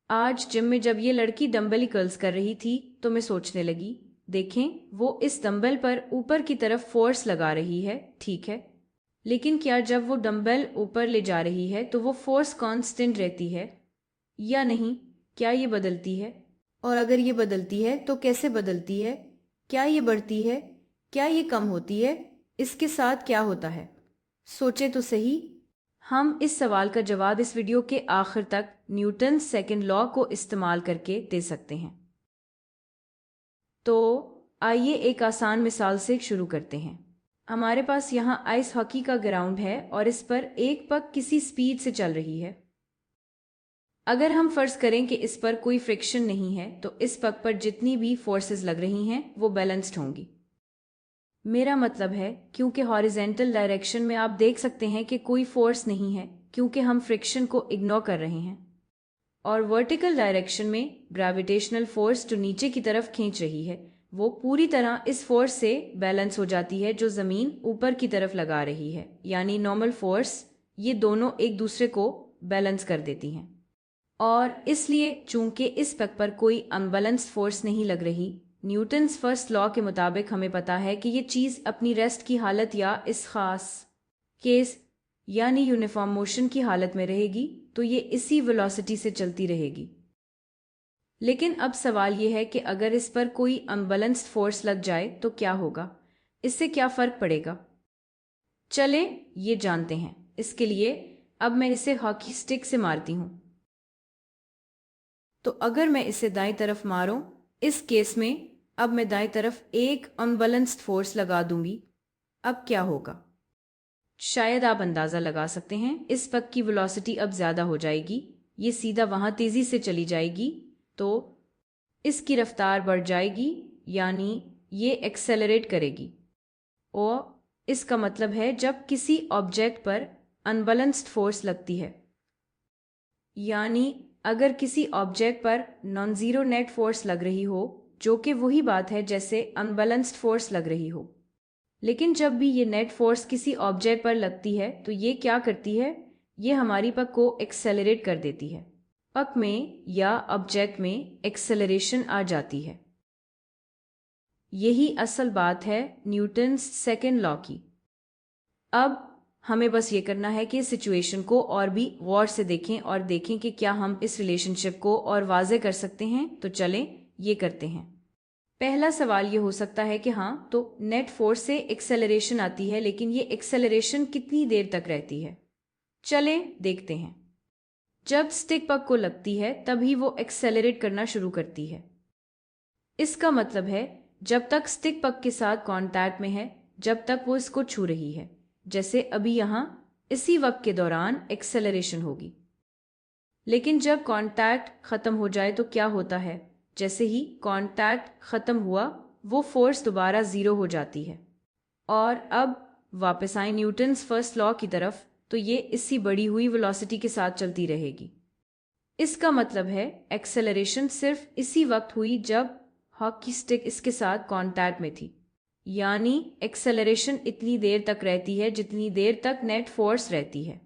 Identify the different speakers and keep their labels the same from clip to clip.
Speaker 1: आज जिम में जब ये लड़की डंबल कर्ल्स कर रही थी तो मैं सोचने लगी, देखें वो इस डंबल पर ऊपर की तरफ फोर्स लगा रही है, ठीक है, लेकिन क्या जब वो डंबल ऊपर ले जा रही है तो वो फोर्स कांस्टेंट रहती है या नहीं? क्या ये बदलती है? और अगर ये बदलती है तो कैसे बदलती है? क्या ये बढ़ती है? क्या ये कम होती है? इसके साथ क्या होता है? सोचे तो सही। हम इस सवाल का जवाब इस वीडियो के आखिर तक न्यूटन सेकंड लॉ को इस्तेमाल करके दे सकते हैं। तो आइए एक आसान मिसाल से शुरू करते हैं। हमारे पास यहाँ आइस हॉकी का ग्राउंड है और इस पर एक पक किसी स्पीड से चल रही है। अगर हम फर्ज करें कि इस पर कोई फ्रिक्शन नहीं है तो इस पक पर जितनी भी फोर्सेस लग रही हैं वो बैलेंस्ड होंगी। मेरा मतलब है क्योंकि हॉरिजेंटल डायरेक्शन में आप देख सकते हैं कि कोई फोर्स नहीं है क्योंकि हम फ्रिक्शन को इग्नोर कर रहे हैं, और वर्टिकल डायरेक्शन में ग्रेविटेशनल फोर्स जो नीचे की तरफ खींच रही है वो पूरी तरह इस फोर्स से बैलेंस हो जाती है जो ज़मीन ऊपर की तरफ लगा रही है, यानी नॉर्मल फोर्स। ये दोनों एक दूसरे को बैलेंस कर देती हैं और इसलिए चूंकि इस पक पर कोई अनबैलेंस्ड फोर्स नहीं लग रही, न्यूटन्स फर्स्ट लॉ के मुताबिक हमें पता है कि ये चीज़ अपनी रेस्ट की हालत या इस खास केस यानी यूनिफॉर्म मोशन की हालत में रहेगी, तो ये इसी वेलोसिटी से चलती रहेगी। लेकिन अब सवाल ये है कि अगर इस पर कोई अनबैलेंस्ड फोर्स लग जाए तो क्या होगा? इससे क्या फ़र्क पड़ेगा? चले ये जानते हैं। इसके लिए अब मैं इसे हॉकी स्टिक से मारती हूँ। तो अगर मैं इसे दाईं तरफ मारूं, इस केस में अब मैं दाईं तरफ एक अनबैलेंस्ड फोर्स लगा दूंगी। अब क्या होगा? शायद आप अंदाज़ा लगा सकते हैं, इस पक की वेलोसिटी अब ज़्यादा हो जाएगी। ये सीधा वहाँ तेज़ी से चली जाएगी तो इसकी रफ्तार बढ़ जाएगी, यानी ये एक्सेलरेट करेगी। और इसका मतलब है जब किसी ऑब्जेक्ट पर अनबैलेंस्ड फोर्स लगती है, यानी अगर किसी ऑब्जेक्ट पर नॉन ज़ीरो नेट फोर्स लग रही हो, जो कि वही बात है जैसे अनबैलेंस्ड फोर्स लग रही हो, लेकिन जब भी ये नेट फोर्स किसी ऑब्जेक्ट पर लगती है तो ये क्या करती है? ये हमारी पक को एक्सेलरेट कर देती है। पक में या ऑब्जेक्ट में एक्सेलरेशन आ जाती है। यही असल बात है न्यूटन्स सेकेंड लॉ की। अब हमें बस ये करना है कि सिचुएशन को और भी गौर से देखें और देखें कि क्या हम इस रिलेशनशिप को और वाज़े कर सकते हैं। तो चलें ये करते हैं। पहला सवाल ये हो सकता है कि हाँ, तो नेट फोर्स से एक्सेलरेशन आती है, लेकिन ये एक्सेलरेशन कितनी देर तक रहती है? चलें देखते हैं। जब स्टिक पक को लगती है तभी वो एक्सेलरेट करना शुरू करती है। इसका मतलब है जब तक स्टिक पक के साथ कांटेक्ट में है, जब तक वो इसको छू रही है, जैसे अभी यहाँ इसी वक्त के दौरान एक्सेलरेशन होगी। लेकिन जब कांटेक्ट खत्म हो जाए तो क्या होता है? जैसे ही कांटेक्ट खत्म हुआ वो फोर्स दोबारा ज़ीरो हो जाती है। और अब वापस आए न्यूटन्स फर्स्ट लॉ की तरफ, तो ये इसी बढ़ी हुई वेलोसिटी के साथ चलती रहेगी। इसका मतलब है एक्सेलरेशन सिर्फ इसी वक्त हुई जब हॉकी स्टिक इसके साथ कांटेक्ट में थी, यानी एक्सेलरेशन इतनी देर तक रहती है जितनी देर तक नेट फोर्स रहती है।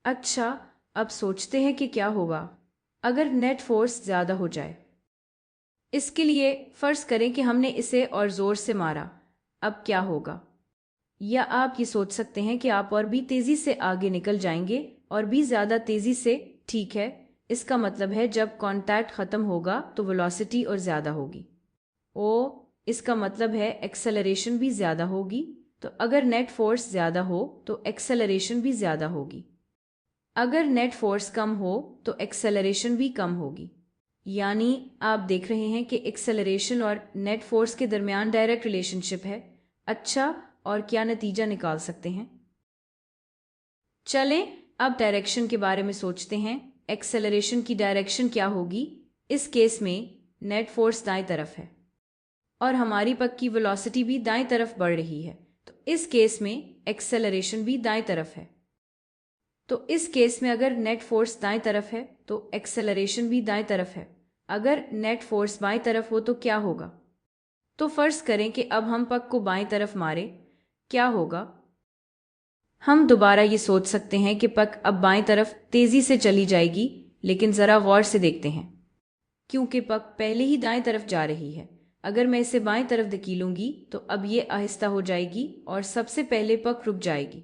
Speaker 1: अच्छा, अब सोचते हैं कि क्या होगा अगर नेट फोर्स ज़्यादा हो जाए। इसके लिए फ़र्ज़ करें कि हमने इसे और ज़ोर से मारा। अब क्या होगा? या आप ये सोच सकते हैं कि आप और भी तेज़ी से आगे निकल जाएंगे और भी ज़्यादा तेज़ी से, ठीक है। इसका मतलब है जब कांटेक्ट ख़त्म होगा तो वेलोसिटी और ज़्यादा होगी। ओ, इसका मतलब है एक्सेलरेशन भी ज़्यादा होगी। तो अगर नेट फोर्स ज़्यादा हो तो एक्सेलरेशन भी ज़्यादा होगी। अगर नेट फोर्स कम हो तो एक्सेलरेशन भी कम होगी। यानी आप देख रहे हैं कि एक्सेलरेशन और नेट फोर्स के दरमियान डायरेक्ट रिलेशनशिप है। अच्छा, और क्या नतीजा निकाल सकते हैं? चलें अब डायरेक्शन के बारे में सोचते हैं। एक्सेलरेशन की डायरेक्शन क्या होगी? इस केस में नेट फोर्स दाएं तरफ है और हमारी पक की वेलोसिटी भी दाएं तरफ बढ़ रही है, तो इस केस में एक्सेलरेशन भी दाएं तरफ है। तो इस केस में अगर नेट फोर्स दाएं तरफ है तो एक्सेलरेशन भी दाएं तरफ है। अगर नेट फोर्स बाएं तरफ हो तो क्या होगा? तो फर्ज करें कि अब हम पक को बाएं तरफ मारें, क्या होगा? हम दोबारा ये सोच सकते हैं कि पक अब बाएं तरफ तेजी से चली जाएगी, लेकिन ज़रा गौर से देखते हैं। क्योंकि पक पहले ही दाएं तरफ जा रही है, अगर मैं इसे बाएं तरफ धकेलूंगी तो अब ये आहिस्ता हो जाएगी और सबसे पहले पक रुक जाएगी।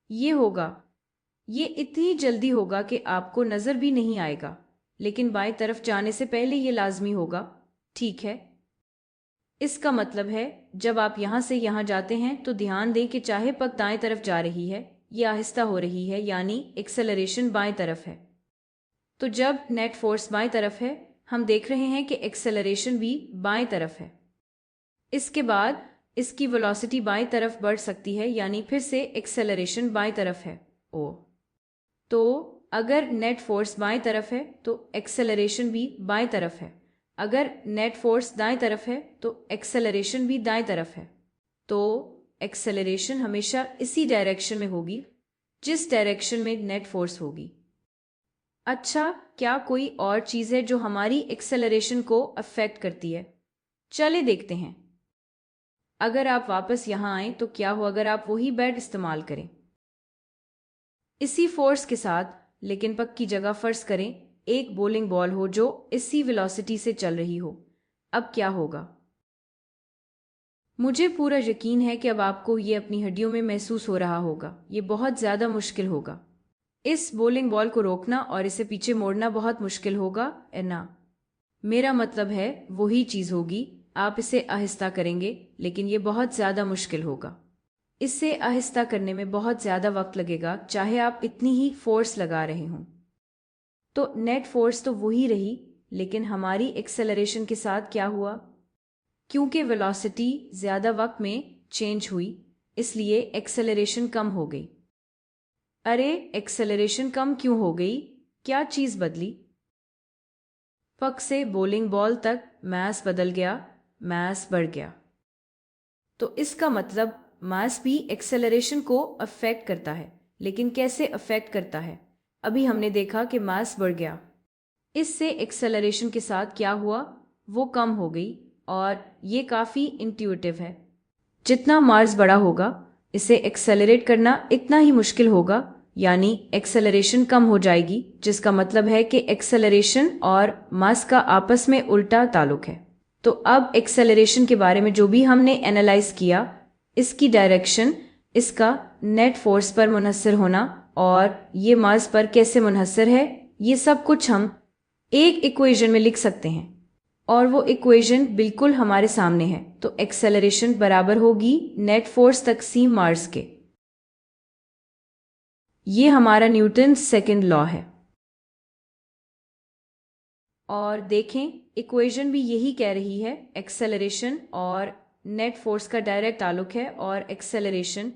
Speaker 1: ये होगा, ये इतनी जल्दी होगा कि आपको नज़र भी नहीं आएगा, लेकिन बाएं तरफ जाने से पहले ये लाजमी होगा। ठीक है, इसका मतलब है जब आप यहाँ से यहाँ जाते हैं तो ध्यान दें कि चाहे पक दाएं तरफ जा रही है, ये आहिस्ता हो रही है, यानी एक्सेलरेशन बाएं तरफ है। तो जब नेट फोर्स बाएं तरफ है, हम देख रहे हैं कि एक्सेलरेशन भी बाएं तरफ है। इसके बाद इसकी वेलोसिटी बाएं तरफ बढ़ सकती है, यानी फिर से एक्सेलरेशन बाएं तरफ है। तो अगर नेट फोर्स बाएं तरफ है तो एक्सेलरेशन भी बाएं तरफ है। अगर नेट फोर्स दाएं तरफ है तो एक्सेलरेशन भी दाएं तरफ है। तो एक्सेलरेशन हमेशा इसी डायरेक्शन में होगी जिस डायरेक्शन में नेट फोर्स होगी। अच्छा, क्या कोई और चीज़ है जो हमारी एक्सेलरेशन को अफेक्ट करती है? चले देखते हैं। अगर आप वापस यहाँ आएं तो क्या हो अगर आप वही बैट इस्तेमाल करें इसी फोर्स के साथ, लेकिन पक की जगह फर्ज करें एक बॉलिंग बॉल हो जो इसी वेलोसिटी से चल रही हो। अब क्या होगा? मुझे पूरा यकीन है कि अब आपको ये अपनी हड्डियों में महसूस हो रहा होगा। ये बहुत ज़्यादा मुश्किल होगा। इस बॉलिंग बॉल को रोकना और इसे पीछे मोड़ना बहुत मुश्किल होगा, है ना? मेरा मतलब है वही चीज़ होगी, आप इसे आहिस्ता करेंगे, लेकिन ये बहुत ज़्यादा मुश्किल होगा। इसे आहिस्ता करने में बहुत ज़्यादा वक्त लगेगा, चाहे आप इतनी ही फोर्स लगा रहे हों। तो नेट फोर्स तो वही रही, लेकिन हमारी एक्सेलरेशन के साथ क्या हुआ? क्योंकि वेलोसिटी ज़्यादा वक्त में चेंज हुई, इसलिए एक्सेलरेशन कम हो गई। अरे, एक्सेलरेशन कम क्यों हो गई? क्या चीज़ बदली? पक से बॉलिंग बॉल तक मास बदल गया, मास बढ़ गया। तो इसका मतलब मास भी एक्सेलरेशन को अफेक्ट करता है, लेकिन कैसे अफेक्ट करता है? अभी हमने देखा कि मास बढ़ गया, इससे एक्सेलरेशन के साथ क्या हुआ? वो कम हो गई, और ये काफ़ी इंट्यूटिव है। जितना मास बड़ा होगा, इसे एक्सेलरेट करना इतना ही मुश्किल होगा, यानी एक्सेलरेशन कम हो जाएगी, जिसका मतलब है कि एक्सेलरेशन और मास का आपस में उल्टा ताल्लुक है। तो अब एक्सेलरेशन के बारे में जो भी हमने एनालाइज किया, इसकी डायरेक्शन, इसका नेट फोर्स पर मुनहसर होना और ये मास पर कैसे मुनहसर है, ये सब कुछ हम एक इक्वेशन में लिख सकते हैं, और वो इक्वेशन बिल्कुल हमारे सामने है। तो एक्सेलरेशन बराबर होगी नेट फोर्स तकसीम मास के। ये हमारा न्यूटन सेकंड लॉ है। और देखें, इक्वेशन भी यही कह रही है, एक्सेलरेशन और नेट फोर्स का डायरेक्ट ताल्लुक है, और एक्सेलरेशन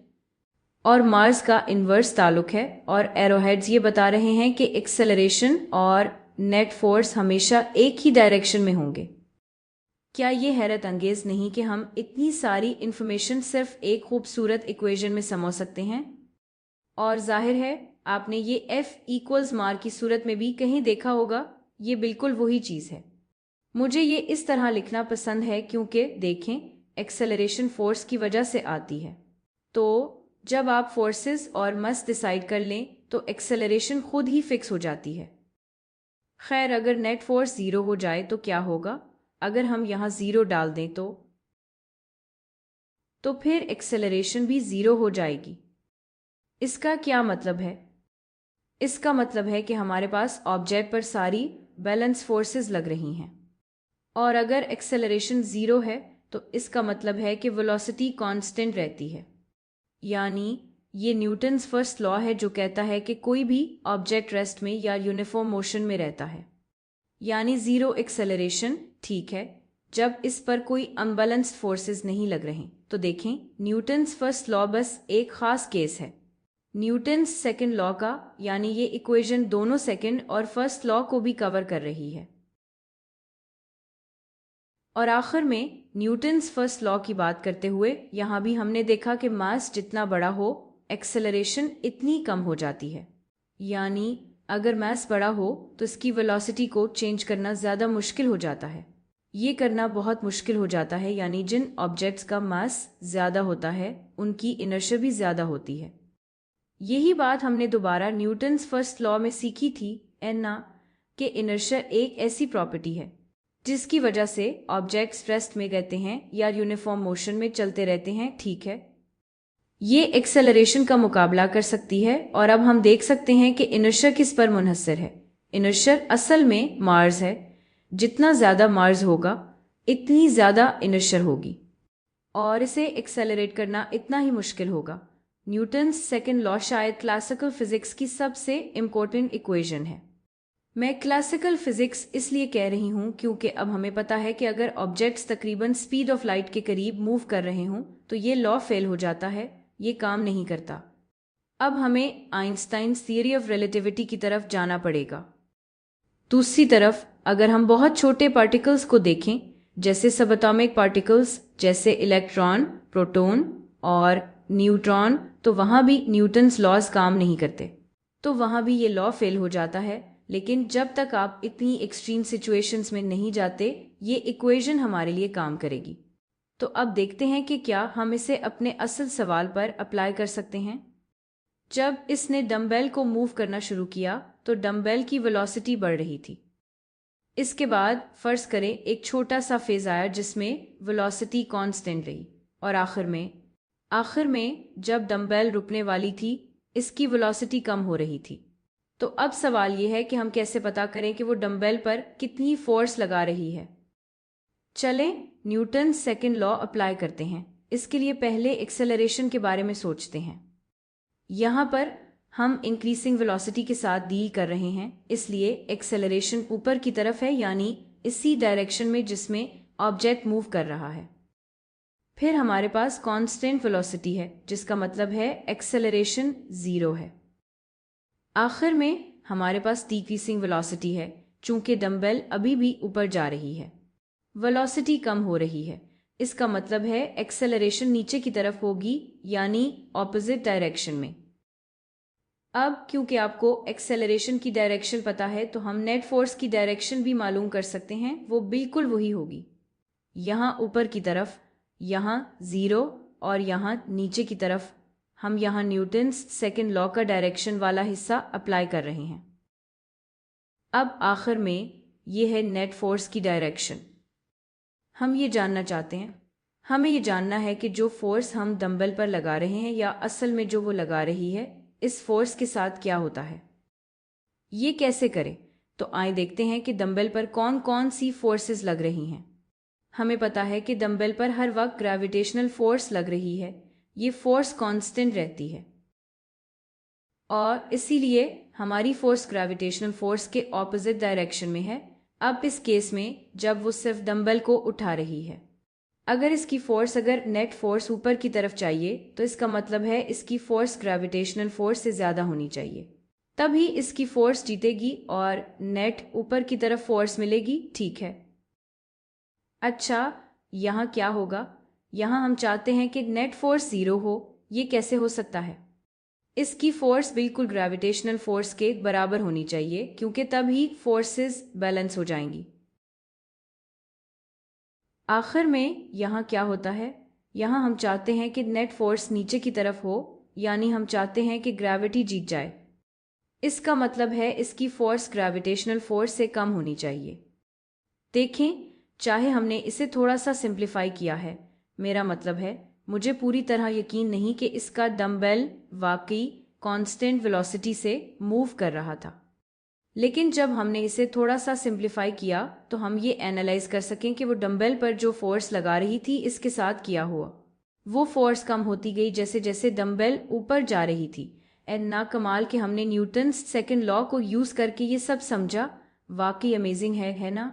Speaker 1: और मास का इन्वर्स ताल्लुक है, और एरोहेड्स ये बता रहे हैं कि एक्सेलरेशन और नेट फोर्स हमेशा एक ही डायरेक्शन में होंगे। क्या ये हैरत अंगेज नहीं कि हम इतनी सारी इंफॉर्मेशन सिर्फ एक खूबसूरत इक्वेशन में समो सकते हैं? और जाहिर है आपने ये F=मार की सूरत में भी कहीं देखा होगा। ये बिल्कुल वही चीज़ है। मुझे ये इस तरह लिखना पसंद है क्योंकि देखें, एक्सेलरेशन फोर्स की वजह से आती है। तो जब आप फोर्सेस और मास डिसाइड कर लें तो एक्सेलरेशन खुद ही फिक्स हो जाती है। खैर, अगर नेट फोर्स 0 हो जाए तो क्या होगा? अगर हम यहाँ 0 डाल दें तो फिर एक्सेलरेशन भी 0 हो जाएगी। इसका क्या मतलब है? इसका मतलब है कि हमारे पास ऑब्जेक्ट पर सारी बैलेंस फोर्सेस लग रही हैं, और अगर एक्सेलरेशन 0 है तो इसका मतलब है कि वेलोसिटी कांस्टेंट रहती है। यानी ये न्यूटन्स फर्स्ट लॉ है जो कहता है कि कोई भी ऑब्जेक्ट रेस्ट में या यूनिफॉर्म मोशन में रहता है, यानी 0 एक्सेलरेशन। ठीक है, जब इस पर कोई अनबैलेंस्ड फोर्सेस नहीं लग रहे। तो देखें, न्यूटन्स फर्स्ट लॉ बस एक खास केस है न्यूटन्स सेकंड लॉ का, यानी ये इक्वेशन दोनों सेकंड और फर्स्ट लॉ को भी कवर कर रही है। और आखिर में न्यूटन्स फर्स्ट लॉ की बात करते हुए यहाँ भी हमने देखा कि मास जितना बड़ा हो, एक्सेलरेशन इतनी कम हो जाती है। यानी अगर मास बड़ा हो तो इसकी वेलोसिटी को चेंज करना ज़्यादा मुश्किल हो जाता है। ये करना बहुत मुश्किल हो जाता है, यानी जिन ऑब्जेक्ट्स का मास ज़्यादा होता है उनकी इनर्शिया भी ज़्यादा होती है। यही बात हमने दोबारा न्यूटन्स फर्स्ट लॉ में सीखी थी, है ना? कि इनर्शिया एक ऐसी प्रॉपर्टी है जिसकी वजह से ऑब्जेक्ट्स रेस्ट में रहते हैं या यूनिफॉर्म मोशन में चलते रहते हैं, ठीक है। ये एक्सेलरेशन का मुकाबला कर सकती है और अब हम देख सकते हैं कि इनर्शिया किस पर मुनहसर है। इनर्शिया असल में मार्स है। जितना ज़्यादा मार्स होगा इतनी ज़्यादा इनर्शिया होगी और इसे एक्सेलरेट करना इतना ही मुश्किल होगा। न्यूटन्स सेकंड लॉ शायद क्लासिकल फिजिक्स की सबसे इम्पोर्टेंट इक्वेशन है। मैं क्लासिकल फिजिक्स इसलिए कह रही हूँ क्योंकि अब हमें पता है कि अगर ऑब्जेक्ट्स तकरीबन स्पीड ऑफ लाइट के करीब मूव कर रहे हों तो ये लॉ फेल हो जाता है, ये काम नहीं करता। अब हमें आइंस्टाइन्स थियरी ऑफ रिलेटिविटी की तरफ जाना पड़ेगा। दूसरी तरफ अगर हम बहुत छोटे पार्टिकल्स को देखें, जैसे सबएटॉमिक पार्टिकल्स जैसे इलेक्ट्रॉन, प्रोटॉन और न्यूट्रॉन, तो वहाँ भी न्यूटन्स लॉज काम नहीं करते, तो वहाँ भी ये लॉ फेल हो जाता है। लेकिन जब तक आप इतनी एक्सट्रीम सिचुएशंस में नहीं जाते, ये इक्वेशन हमारे लिए काम करेगी। तो अब देखते हैं कि क्या हम इसे अपने असल सवाल पर अप्लाई कर सकते हैं। जब इसने डंबेल को मूव करना शुरू किया तो डंबेल की वेलोसिटी बढ़ रही थी। इसके बाद फर्ज करें एक छोटा सा फेज आया जिसमें वेलोसिटी कांस्टेंट रही और आखिर में जब डंबेल रुकने वाली थी इसकी वेलोसिटी कम हो रही थी। तो अब सवाल यह है कि हम कैसे पता करें कि वो डंबेल पर कितनी फोर्स लगा रही है। चलें न्यूटन सेकंड लॉ अप्लाई करते हैं। इसके लिए पहले एक्सेलरेशन के बारे में सोचते हैं। यहाँ पर हम इंक्रीजिंग वेलोसिटी के साथ डील कर रहे हैं, इसलिए एक्सेलरेशन ऊपर की तरफ है, यानी इसी डायरेक्शन में जिसमें ऑब्जेक्ट मूव कर रहा है। फिर हमारे पास कांस्टेंट वेलोसिटी है जिसका मतलब है एक्सेलरेशन 0 है। आखिर में हमारे पास डिक्रीजिंग वेलोसिटी है, चूंकि डंबेल अभी भी ऊपर जा रही है, वेलोसिटी कम हो रही है। इसका मतलब है एक्सेलरेशन नीचे की तरफ होगी, यानी ऑपोजिट डायरेक्शन में। अब क्योंकि आपको एक्सेलरेशन की डायरेक्शन पता है तो हम नेट फोर्स की डायरेक्शन भी मालूम कर सकते हैं, वो बिल्कुल वही होगी। यहाँ ऊपर की तरफ, यहाँ 0 और यहाँ नीचे की तरफ हम यहाँ न्यूटन्स सेकंड लॉ का डायरेक्शन वाला हिस्सा अप्लाई कर रहे हैं। अब आखिर में ये है नेट फोर्स की डायरेक्शन। हम ये जानना चाहते हैं, हमें ये जानना है कि जो फोर्स हम डंबल पर लगा रहे हैं या असल में जो वो लगा रही है, इस फोर्स के साथ क्या होता है। ये कैसे करें? तो आइए देखते हैं कि डंबल पर कौन कौन सी फोर्सेस लग रही हैं। हमें पता है कि डंबल पर हर वक्त ग्रेविटेशनल फोर्स लग रही है। ये फोर्स कांस्टेंट रहती है और इसीलिए हमारी फोर्स ग्रेविटेशनल फोर्स के ऑपोजिट डायरेक्शन में है। अब इस केस में जब वो सिर्फ डंबल को उठा रही है, अगर इसकी फोर्स अगर नेट फोर्स ऊपर की तरफ चाहिए तो इसका मतलब है इसकी फोर्स ग्रेविटेशनल फोर्स से ज़्यादा होनी चाहिए, तभी इसकी फोर्स जीतेगी और नेट ऊपर की तरफ फोर्स मिलेगी, ठीक है। अच्छा, यहाँ क्या होगा? यहाँ हम चाहते हैं कि नेट फोर्स 0 हो। ये कैसे हो सकता है? इसकी फोर्स बिल्कुल ग्रेविटेशनल फोर्स के बराबर होनी चाहिए, क्योंकि तभी फोर्सेस बैलेंस हो जाएंगी। आखिर में यहाँ क्या होता है? यहाँ हम चाहते हैं कि नेट फोर्स नीचे की तरफ हो, यानी हम चाहते हैं कि ग्रेविटी जीत जाए। इसका मतलब है इसकी फोर्स ग्रेविटेशनल फोर्स से कम होनी चाहिए। देखें, चाहे हमने इसे थोड़ा सा सिंप्लीफाई किया है, मेरा मतलब है मुझे पूरी तरह यकीन नहीं कि इसका डंबेल वाकई कांस्टेंट वेलोसिटी से मूव कर रहा था, लेकिन जब हमने इसे थोड़ा सा सिंप्लीफाई किया तो हम ये एनालाइज कर सकें कि वो डंबेल पर जो फोर्स लगा रही थी इसके साथ किया हुआ वो फोर्स कम होती गई जैसे जैसे डंबेल ऊपर जा रही थी। एंड ना कमाल कि हमने न्यूटन्स सेकंड लॉ को यूज़ करके ये सब समझा। वाकई अमेजिंग है ना?